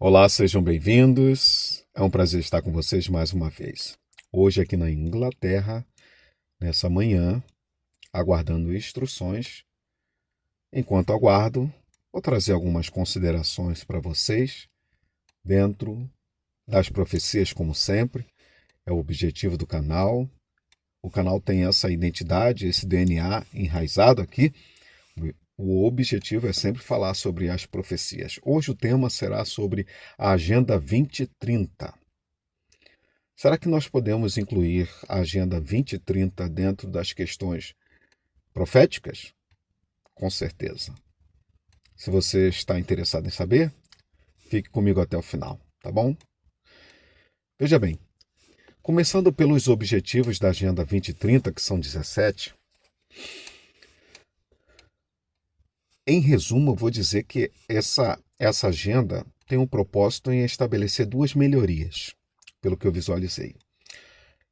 Olá, sejam bem-vindos. É um prazer estar com vocês mais uma vez. Hoje, aqui na Inglaterra, nessa manhã, aguardando instruções. Enquanto aguardo, vou trazer algumas considerações para vocês dentro das profecias, como sempre. É o objetivo do canal. O canal tem essa identidade, esse DNA enraizado aqui. O objetivo é sempre falar sobre as profecias. Hoje o tema será sobre a Agenda 2030. Será que nós podemos incluir a Agenda 2030 dentro das questões proféticas? Com certeza. Se você está interessado em saber, fique comigo até o final, tá bom? Veja bem, começando pelos objetivos da Agenda 2030, que são 17, em resumo, eu vou dizer que essa agenda tem um propósito em estabelecer duas melhorias, pelo que eu visualizei.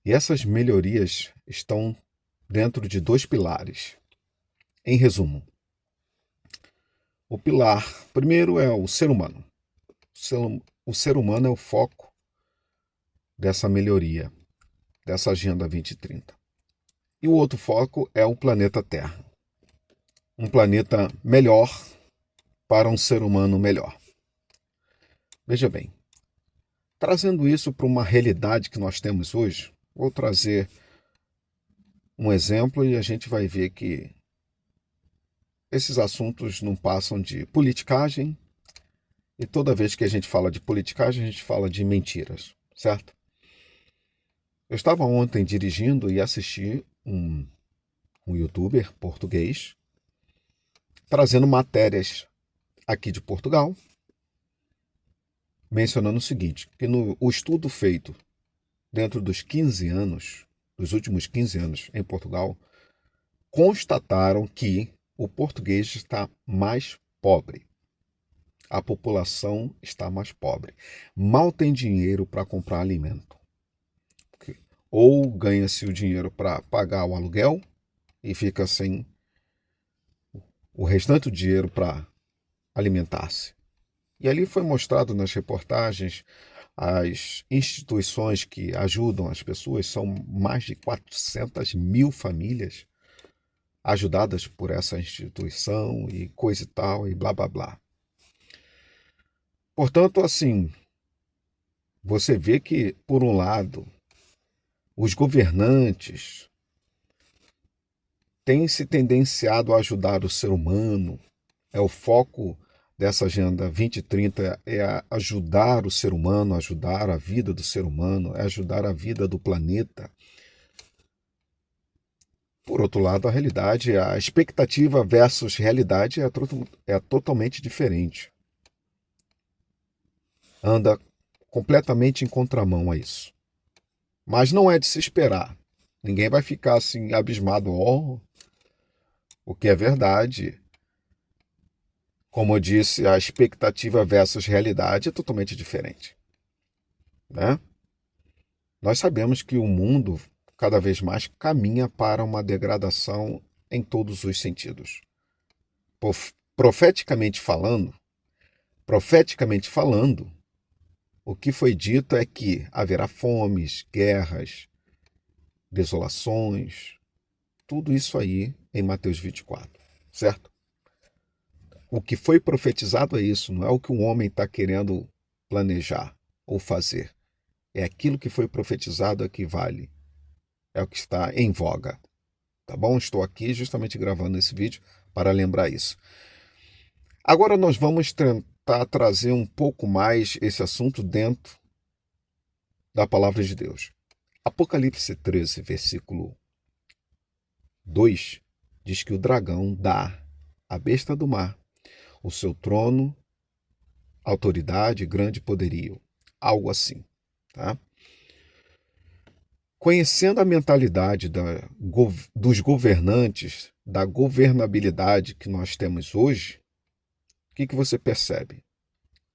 E essas melhorias estão dentro de dois pilares. Em resumo, o pilar primeiro é o ser humano. O ser humano é o foco dessa melhoria, dessa Agenda 2030. E o outro foco é o planeta Terra. Um planeta melhor para um ser humano melhor. Veja bem, trazendo isso para uma realidade que nós temos hoje, vou trazer um exemplo e a gente vai ver que esses assuntos não passam de politicagem, e toda vez que a gente fala de politicagem, a gente fala de mentiras, certo? Eu estava ontem dirigindo e assisti um youtuber português trazendo matérias aqui de Portugal, mencionando o seguinte, que o estudo feito dentro dos 15 anos, dos últimos 15 anos em Portugal, constataram que o português está mais pobre. A população está mais pobre. Mal tem dinheiro para comprar alimento. Ou ganha-se o dinheiro para pagar o aluguel e fica sem o restante do dinheiro para alimentar-se. E ali foi mostrado nas reportagens as instituições que ajudam as pessoas, são mais de 400 mil famílias ajudadas por essa instituição e coisa e tal, e blá blá blá. Portanto, assim, você vê que, por um lado, os governantes têm se tendenciado a ajudar o ser humano, é o foco dessa Agenda 2030 é ajudar o ser humano, ajudar a vida do ser humano, é ajudar a vida do planeta. Por outro lado, a realidade, a expectativa versus realidade é totalmente diferente. Anda completamente em contramão a isso. Mas não é de se esperar. Ninguém vai ficar assim abismado, o que é verdade. Como eu disse, a expectativa versus realidade é totalmente diferente, né? Nós sabemos que o mundo cada vez mais caminha para uma degradação em todos os sentidos. Profeticamente falando, profeticamente falando, o que foi dito é que haverá fomes, guerras, desolações, tudo isso aí em Mateus 24, certo? O que foi profetizado é isso, não é o que o homem está querendo planejar ou fazer. É aquilo que foi profetizado é que vale, é o que está em voga. Tá bom? Estou aqui justamente gravando esse vídeo para lembrar isso. Agora nós vamos tentar trazer um pouco mais esse assunto dentro da palavra de Deus. Apocalipse 13, versículo 2, diz que o dragão dá à besta do mar o seu trono, autoridade, grande poderio. Algo assim, tá? Conhecendo a mentalidade dos governantes, da governabilidade que nós temos hoje, o que você percebe?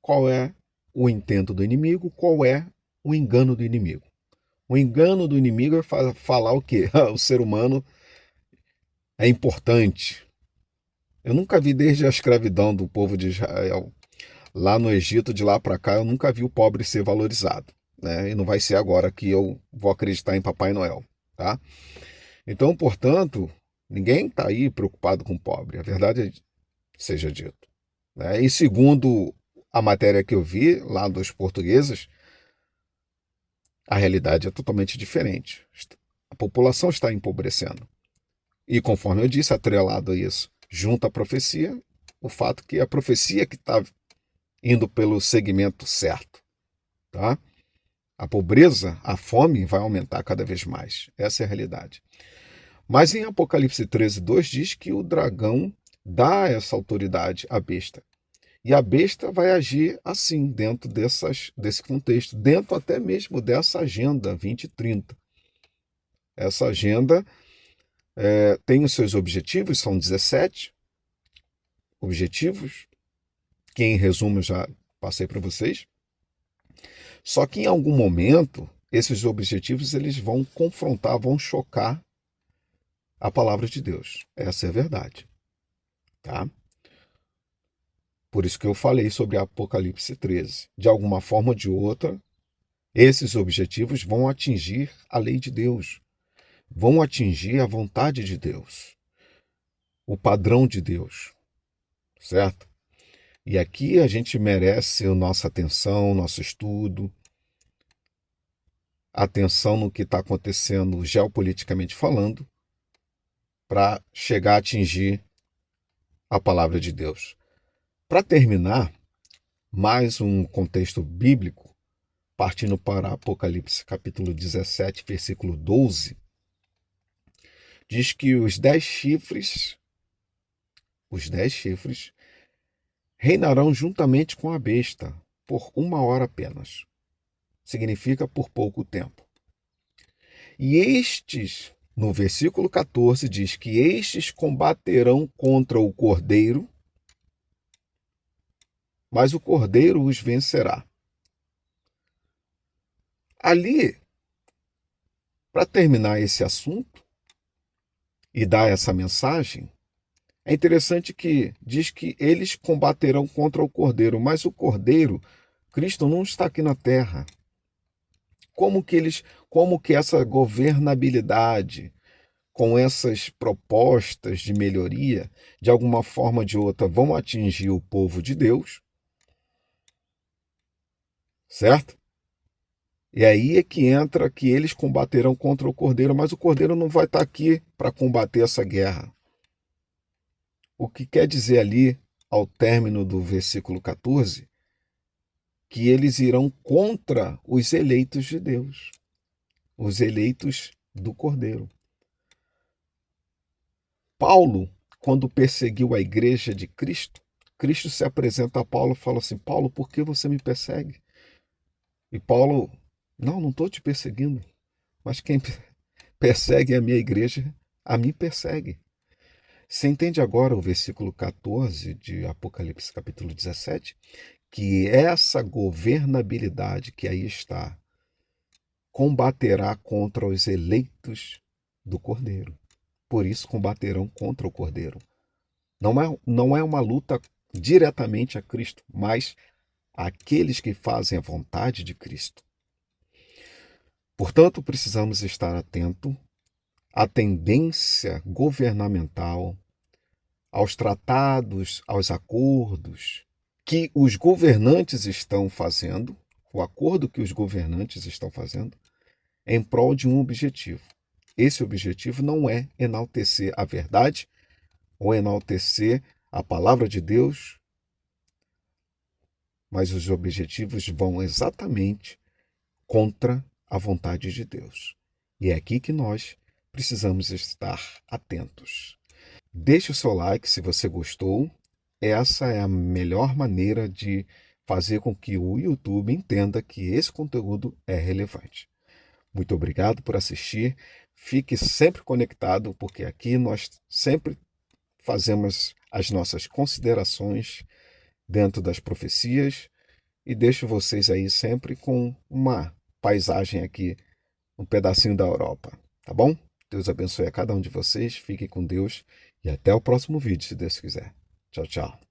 Qual é o intento do inimigo? Qual é o engano do inimigo? O engano do inimigo é falar o quê? O ser humano é importante. Eu nunca vi desde a escravidão do povo de Israel Lá no Egito, de lá para cá, eu nunca vi o pobre ser valorizado, né? E não vai ser agora que eu vou acreditar em Papai Noel, tá? Então, portanto, ninguém está aí preocupado com o pobre, a verdade seja dito, né? E segundo a matéria que eu vi lá dos portugueses, a realidade é totalmente diferente. A população está empobrecendo. E conforme eu disse, atrelado a isso, junto à profecia, o fato que é a profecia que está indo pelo segmento certo, tá? A pobreza, a fome vai aumentar cada vez mais. Essa é a realidade. Mas em Apocalipse 13:2 diz que o dragão dá essa autoridade à besta. E a besta vai agir assim, dentro desse contexto, dentro até mesmo dessa agenda 2030. Essa agenda tem os seus objetivos, são 17 objetivos, que em resumo já passei para vocês. Só que em algum momento, esses objetivos eles vão confrontar, vão chocar a palavra de Deus. Essa é a verdade. Tá? Por isso que eu falei sobre Apocalipse 13. De alguma forma ou de outra, esses objetivos vão atingir a lei de Deus, vão atingir a vontade de Deus, o padrão de Deus, certo? E aqui a gente merece a nossa atenção, nosso estudo, atenção no que está acontecendo geopoliticamente falando, para chegar a atingir a palavra de Deus. Para terminar, mais um contexto bíblico, partindo para Apocalipse capítulo 17, versículo 12, diz que os 10 chifres, reinarão juntamente com a besta por 1 hora apenas. Significa por pouco tempo. E estes, no versículo 14, diz que estes combaterão contra o cordeiro, mas o cordeiro os vencerá. Ali, para terminar esse assunto e dar essa mensagem, é interessante que diz que eles combaterão contra o cordeiro, mas o cordeiro, Cristo não está aqui na terra. Como que essa governabilidade, com essas propostas de melhoria, de alguma forma ou de outra, vão atingir o povo de Deus, certo? E aí é que entra que eles combaterão contra o cordeiro, mas o cordeiro não vai estar aqui para combater essa guerra. O que quer dizer ali, ao término do versículo 14, que eles irão contra os eleitos de Deus, os eleitos do cordeiro. Paulo, quando perseguiu a igreja de Cristo, Cristo se apresenta a Paulo e fala assim: Paulo, por que você me persegue? E Paulo, não estou te perseguindo, mas quem persegue a minha igreja, a mim persegue. Você entende agora o versículo 14 de Apocalipse capítulo 17? Que essa governabilidade que aí está combaterá contra os eleitos do Cordeiro. Por isso combaterão contra o Cordeiro. Não é uma luta diretamente a Cristo, mas aqueles que fazem a vontade de Cristo. Portanto, precisamos estar atentos à tendência governamental, aos tratados, aos acordos que os governantes estão fazendo, o acordo que os governantes estão fazendo, em prol de um objetivo. Esse objetivo não é enaltecer a verdade ou enaltecer a palavra de Deus, mas os objetivos vão exatamente contra a vontade de Deus. E é aqui que nós precisamos estar atentos. Deixe o seu like se você gostou. Essa é a melhor maneira de fazer com que o YouTube entenda que esse conteúdo é relevante. Muito obrigado por assistir. Fique sempre conectado, porque aqui nós sempre fazemos as nossas considerações dentro das profecias e deixo vocês aí sempre com uma paisagem aqui, um pedacinho da Europa, tá bom? Deus abençoe a cada um de vocês, fique com Deus e até o próximo vídeo, se Deus quiser. Tchau, tchau.